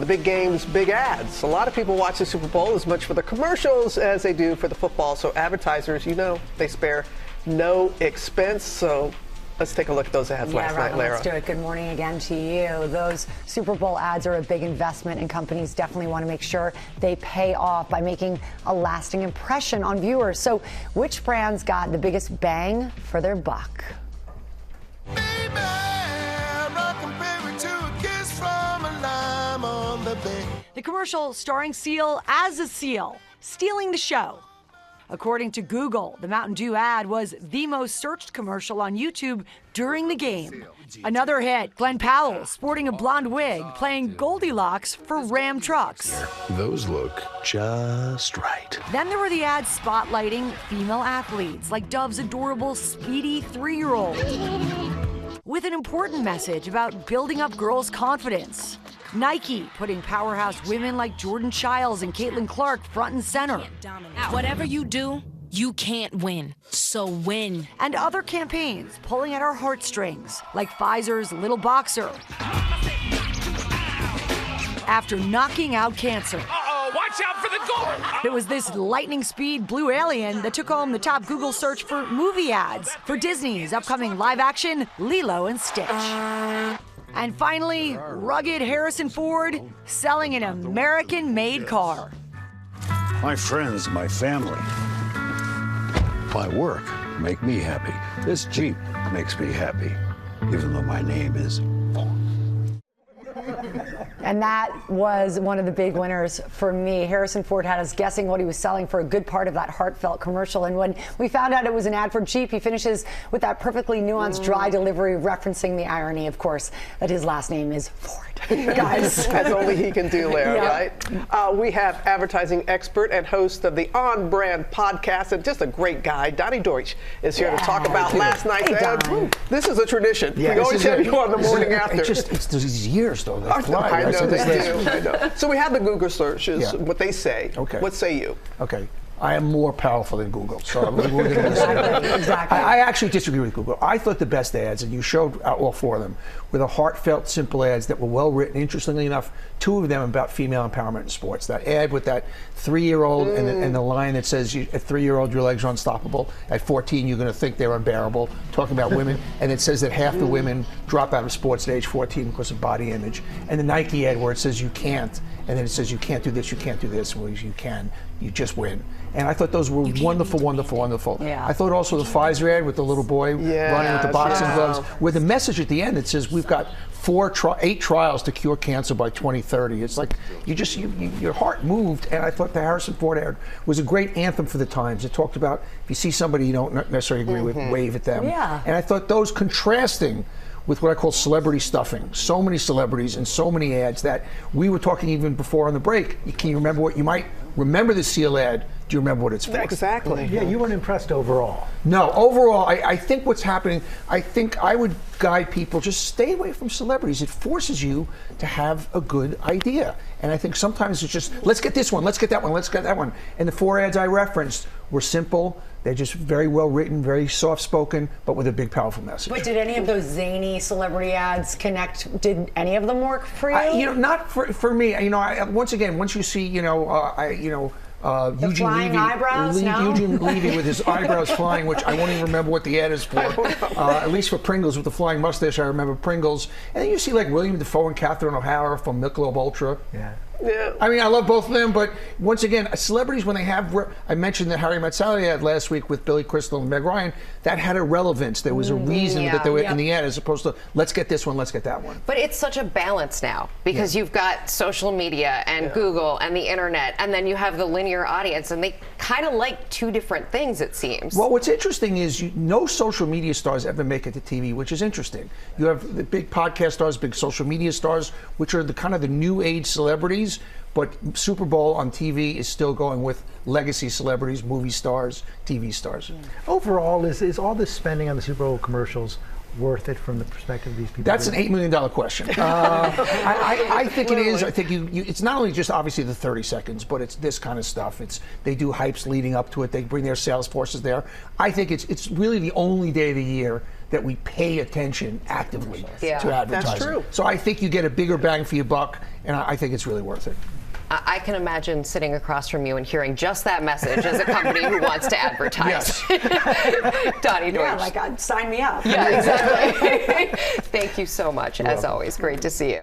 big games, big ads. A lot of people watch the Super Bowl as much for the commercials as they do for the football. So advertisers, they spare no expense. So let's take a look at those ads last night, Lara. Let's do it. Good morning again to you. Those Super Bowl ads are a big investment, and companies definitely want to make sure they pay off by making a lasting impression on viewers. So which brands got the biggest bang for their buck? The commercial starring Seal as a seal, stealing the show. According to Google, the Mountain Dew ad was the most searched commercial on YouTube during the game. Another hit, Glenn Powell sporting a blonde wig, playing Goldilocks for Ram trucks. Those look just right. Then there were the ads spotlighting female athletes, like Dove's adorable, speedy 3-year-old, with an important message about building up girls' confidence. Nike putting powerhouse women like Jordan Chiles and Caitlin Clark front and center. Whatever you do, you can't win. So win. And other campaigns pulling at our heartstrings, like Pfizer's Little Boxer. After knocking out cancer. Uh-oh, watch out for the goal! It was this lightning speed blue alien that took home the top Google search for movie ads for Disney's upcoming live-action Lilo and Stitch. And finally, rugged Harrison Ford selling an American-made car. My friends, my family, my work make me happy. This Jeep makes me happy, even though my name is Ford. And that was one of the big winners for me. Harrison Ford had us guessing what he was selling for a good part of that heartfelt commercial. And when we found out it was an ad for Jeep, he finishes with that perfectly nuanced, dry delivery, referencing the irony, of course, that his last name is Ford. Guys. As only he can do, Lara, right? We have advertising expert and host of the On Brand podcast, and just a great guy, Donnie Deutsch, is here to talk about last night's ad. This is a tradition. Yeah, we always have you on the morning after. It's these years, though. They fly. I know they do. I know. So we have the Google searches, what they say. Okay. What say you? Okay. I am more powerful than Google, so we're going to say Exactly. I actually disagree with Google. I thought the best ads, and you showed all 4 of them, were the heartfelt, simple ads that were well written. Interestingly enough, 2 of them about female empowerment in sports. That ad with that 3-year-old and the line that says, at 3-year-old, your legs are unstoppable. At 14, you're going to think they're unbearable. Talking about women, and it says that half the women drop out of sports at age 14 because of body image. And the Nike ad where it says you can't, and then it says you can't do this, you can't do this. Well, you can. You just win. And I thought those were wonderful, wonderful, wonderful. Yeah. I thought also the Pfizer ad with the little boy running with the boxing gloves, with a message at the end that says we've got 8 trials to cure cancer by 2030. It's like your heart moved, and I thought the Harrison Ford ad was a great anthem for the times. It talked about if you see somebody you don't necessarily agree with, wave at them. Yeah. And I thought those contrasting with what I call celebrity stuffing. So many celebrities and so many ads that we were talking even before on the break. Can you remember what you might remember the Seal ad? Do you remember what it's for? Exactly. Yeah, you weren't impressed overall. No, overall, I think what's happening, I think I would guide people, just stay away from celebrities. It forces you to have a good idea. And I think sometimes it's just, let's get this one, let's get that one, let's get that one. And the 4 ads I referenced were simple. They're just very well written, very soft spoken, but with a big, powerful message. But did any of those zany celebrity ads connect? Did any of them work for you? Not for me. Once again, once you see, Eugene flying Levy, eyebrows, no? Eugene Levy with his eyebrows flying, which I won't even remember what the ad is for. At least for Pringles with the flying mustache, I remember Pringles. And then you see like William Dafoe and Catherine O'Hara from Michelob Ultra. Yeah. Yeah. I mean, I love both of them, but once again, celebrities, when they have, I mentioned the Harry Met Sally ad last week with Billy Crystal and Meg Ryan, that had a relevance. There was a reason that they were in the ad, as opposed to, let's get this one, let's get that one. But it's such a balance now, because you've got social media and Google and the internet, and then you have the linear audience, and they kind of like 2 different things, it seems. Well, what's interesting is no social media stars ever make it to TV, which is interesting. You have the big podcast stars, big social media stars, which are the kind of the new age celebrities. But Super Bowl on TV is still going with legacy celebrities, movie stars, TV stars. Overall, is all this spending on the Super Bowl commercials worth it from the perspective of these people? That's an $8 million question. I think it is. I think it's not only just obviously the 30 seconds, but it's this kind of stuff. They do hypes leading up to it. They bring their sales forces there. I think it's really the only day of the year that we pay attention actively Yeah. to advertising. That's true. So I think you get a bigger bang for your buck, and I think it's really worth it. I can imagine sitting across from you and hearing just that message as a company who wants to advertise. Donnie Deutsch. Yeah, like, sign me up. Yeah, exactly. Thank you so much, as always. Great to see you.